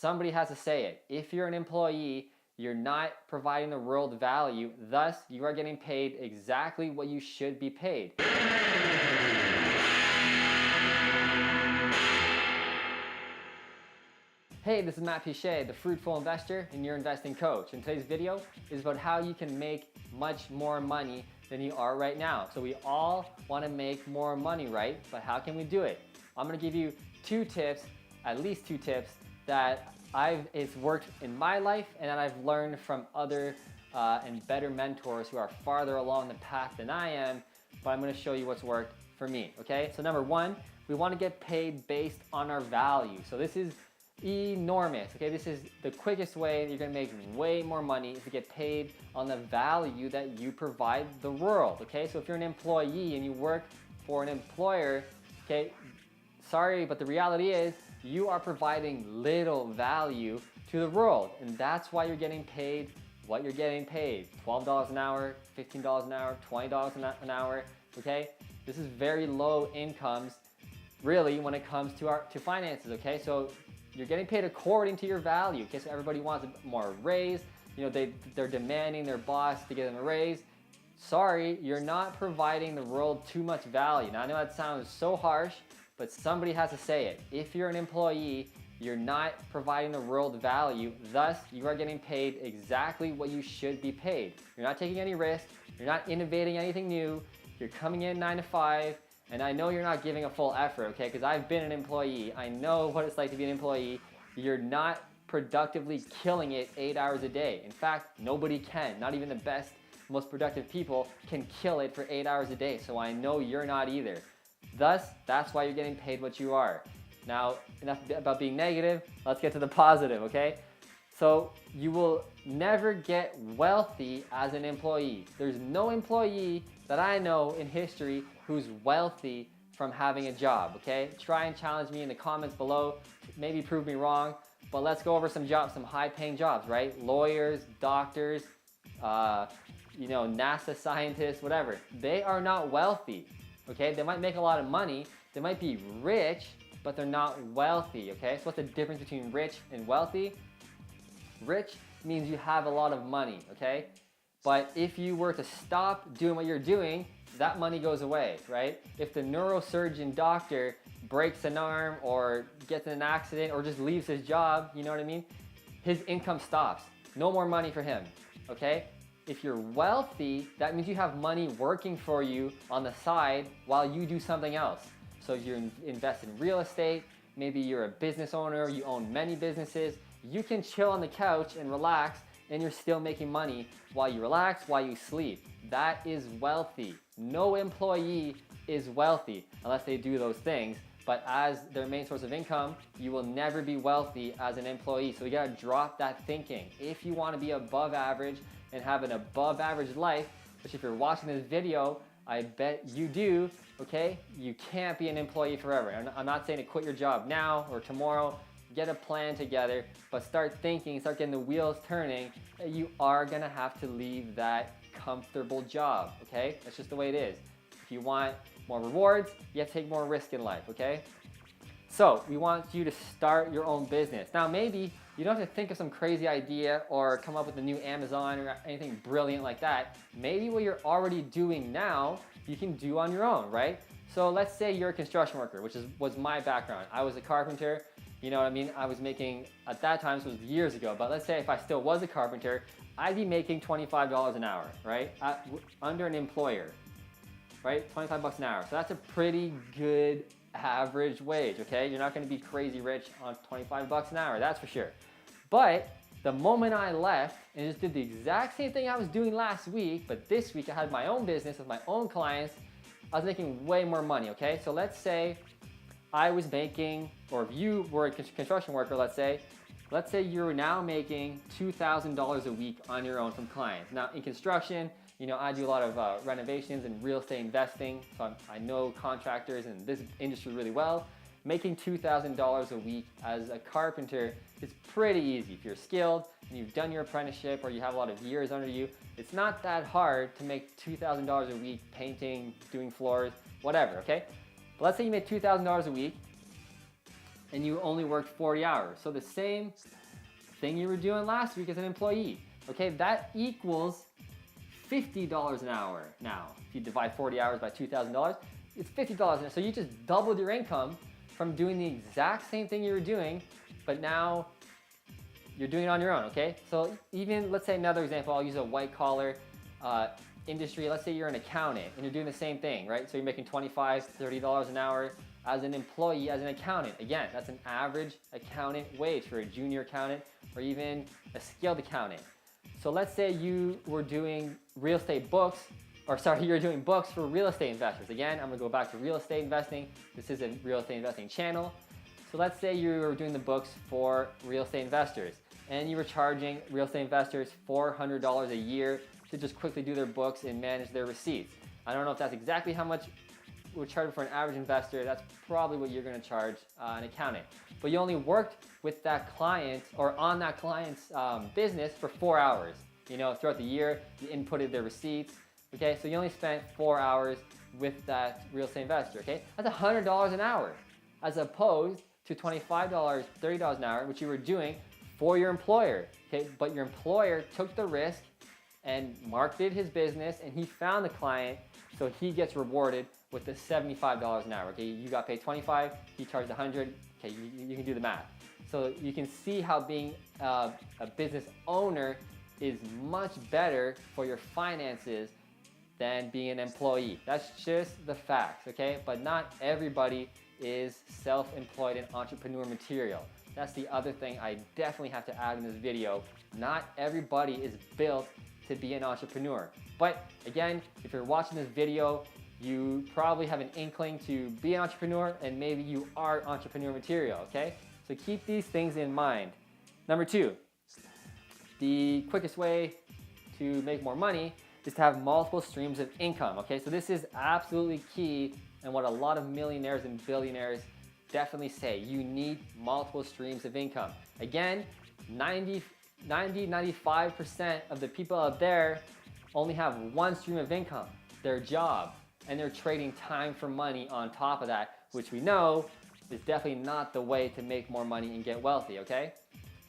Somebody has to say it. If you're an employee, you're not providing the world value, thus you are getting paid exactly what you should be paid. Hey, this is Matt Pichet, the Fruitful Investor and your investing coach. And today's video is about how you can make much more money than you are right now. So we all want to make more money, right? But how can we do it? I'm going to give you two tips, at least two tips that it's worked in my life and that I've learned from other and better mentors who are farther along the path than I am, but I'm going to show you what's worked for me, okay? So number one, we want to get paid based on our value. So this is enormous, okay? This is the quickest way you're going to make way more money is to get paid on the value that you provide the world, okay? So if you're an employee and you work for an employer, okay, sorry, but the reality is you are providing little value to the world, and that's why you're getting paid what you're getting paid. $12 an hour, $15 an hour, $20 an hour, okay? This is very low incomes really when it comes to finances, okay? So you're getting paid according to your value, okay? So everybody wants more raise, you know, they're demanding their boss to give them a raise. Sorry, you're not providing the world too much value. Now I know that sounds so harsh, but somebody has to say it. If you're an employee, you're not providing the world value, thus you are getting paid exactly what you should be paid. You're not taking any risk, you're not innovating anything new, you're coming in 9 to 5, and I know you're not giving a full effort, okay? Because I've been an employee, I know what it's like to be an employee. You're not productively killing it 8 hours a day. In fact, nobody can, not even the best, most productive people can kill it for 8 hours a day, so I know you're not either. Thus, that's why you're getting paid what you are. Now, enough about being negative, let's get to the positive, okay? So you will never get wealthy as an employee. There's no employee that I know in history who's wealthy from having a job, okay? Try and challenge me in the comments below, maybe prove me wrong, but let's go over some jobs, some high-paying jobs, right? Lawyers, doctors, NASA scientists, whatever. They are not wealthy. Okay, they might make a lot of money, they might be rich, but they're not wealthy, okay? So what's the difference between rich and wealthy? Rich means you have a lot of money, okay? But if you were to stop doing what you're doing, that money goes away, right? If the neurosurgeon doctor breaks an arm or gets in an accident or just leaves his job, you know what I mean? His income stops. No more money for him, okay? If you're wealthy, that means you have money working for you on the side while you do something else. So if you invest in real estate, maybe you're a business owner, you own many businesses, you can chill on the couch and relax and you're still making money while you relax, while you sleep. That is wealthy. No employee is wealthy unless they do those things, but as their main source of income, you will never be wealthy as an employee. So you gotta drop that thinking. If you wanna be above average, and have an above average life, which if you're watching this video, I bet you do, okay? You can't be an employee forever. I'm not saying to quit your job now or tomorrow, get a plan together, but start thinking, start getting the wheels turning, that you are gonna have to leave that comfortable job, okay? That's just the way it is. If you want more rewards, you have to take more risk in life, okay? So we want you to start your own business. Now maybe you don't have to think of some crazy idea or come up with a new Amazon or anything brilliant like that. Maybe what you're already doing now, you can do on your own, right? So let's say you're a construction worker, which was my background. I was a carpenter, you know what I mean? I was making, at that time, this was years ago, but let's say if I still was a carpenter, I'd be making $25 an hour, right? Under an employer, right? 25 bucks an hour. So that's a pretty good average wage, okay? You're not gonna be crazy rich on 25 bucks an hour, that's for sure. But the moment I left and just did the exact same thing I was doing last week, but this week I had my own business with my own clients, I was making way more money, okay? So let's say I was making, or if you were a construction worker, let's say you're now making $2,000 a week on your own from clients. Now in construction, you know, I do a lot of renovations and real estate investing, so I know contractors in this industry really well. Making $2,000 a week as a carpenter is pretty easy. If you're skilled and you've done your apprenticeship or you have a lot of years under you, it's not that hard to make $2,000 a week painting, doing floors, whatever, okay? But let's say you make $2,000 a week and you only worked 40 hours. So the same thing you were doing last week as an employee, okay, that equals $50 an hour now. If you divide 40 hours by $2,000, it's $50 an hour. So you just doubled your income from doing the exact same thing you were doing, but now you're doing it on your own, okay? So even, let's say another example, I'll use a white collar industry. Let's say you're an accountant and you're doing the same thing, right? So you're making $25, $30 an hour as an employee, as an accountant. Again, that's an average accountant wage for a junior accountant or even a skilled accountant. So let's say you were doing real estate books, you're doing books for real estate investors. Again, I'm gonna go back to real estate investing. This is a real estate investing channel. So let's say you were doing the books for real estate investors and you were charging real estate investors $400 a year to just quickly do their books and manage their receipts. I don't know if that's exactly how much we're charging for an average investor. That's probably what you're gonna charge an accountant. But you only worked with that client or on that client's business for 4 hours. You know, throughout the year, you inputted their receipts. Okay, so you only spent 4 hours with that real estate investor, okay? That's $100 an hour, as opposed to $25, $30 an hour, which you were doing for your employer, okay? But your employer took the risk and marketed his business and he found the client, so he gets rewarded with the $75 an hour, okay? You got paid 25, he charged 100, okay, you can do the math. So you can see how being a business owner is much better for your finances than being an employee. That's just the facts, okay? But not everybody is self-employed and entrepreneur material. That's the other thing I definitely have to add in this video. Not everybody is built to be an entrepreneur. But again, if you're watching this video, you probably have an inkling to be an entrepreneur and maybe you are entrepreneur material, okay? So keep these things in mind. Number 2, the quickest way to make more money is to have multiple streams of income, okay? So this is absolutely key and what a lot of millionaires and billionaires definitely say. You need multiple streams of income. Again, 95% of the people out there only have one stream of income, their job, and they're trading time for money on top of that, which we know is definitely not the way to make more money and get wealthy, okay?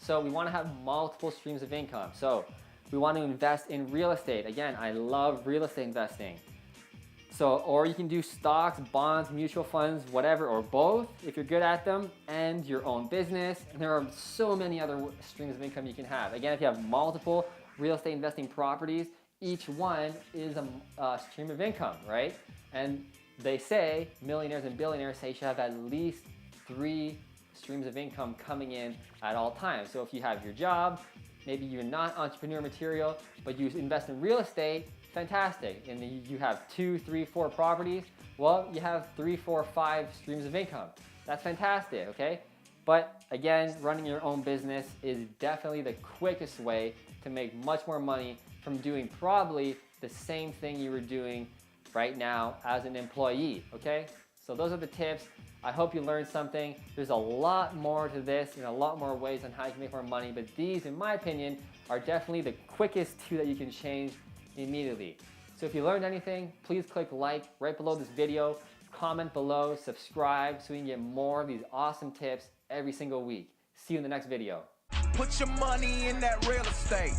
So we wanna have multiple streams of income. So we want to invest in real estate. Again, I love real estate investing. So, or you can do stocks, bonds, mutual funds, whatever, or both if you're good at them, and your own business. And there are so many other streams of income you can have. Again, if you have multiple real estate investing properties, each one is a stream of income, right? And they say, millionaires and billionaires say you should have at least 3 streams of income coming in at all times. So if you have your job, maybe you're not entrepreneur material, but you invest in real estate, fantastic. And you have 2, 3, 4 properties, well, you have 3, 4, 5 streams of income. That's fantastic, okay? But again, running your own business is definitely the quickest way to make much more money from doing probably the same thing you were doing right now as an employee, okay? So those are the tips. I hope you learned something. There's a lot more to this and a lot more ways on how you can make more money, but these, in my opinion, are definitely the quickest 2 that you can change immediately. So if you learned anything, please click like right below this video, comment below, subscribe so you can get more of these awesome tips every single week. See you in the next video. Put your money in that real estate.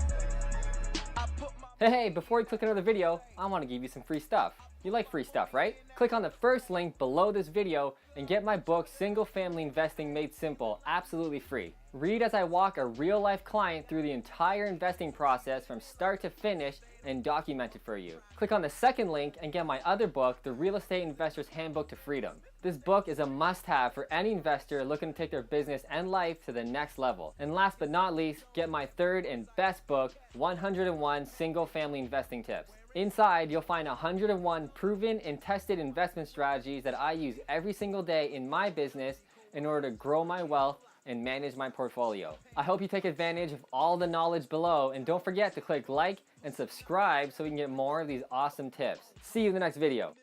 Hey, before you click another video, I want to give you some free stuff. You like free stuff, right? Click on the first link below this video and get my book, Single Family Investing Made Simple, absolutely free. Read as I walk a real-life client through the entire investing process from start to finish and document it for you. Click on the second link and get my other book, The Real Estate Investor's Handbook to Freedom. This book is a must-have for any investor looking to take their business and life to the next level. And last but not least, get my third and best book, 101 Single Family Investing Tips. Inside, you'll find 101 proven and tested investment strategies that I use every single day in my business in order to grow my wealth and manage my portfolio. I hope you take advantage of all the knowledge below, and don't forget to click like and subscribe so we can get more of these awesome tips. See you in the next video.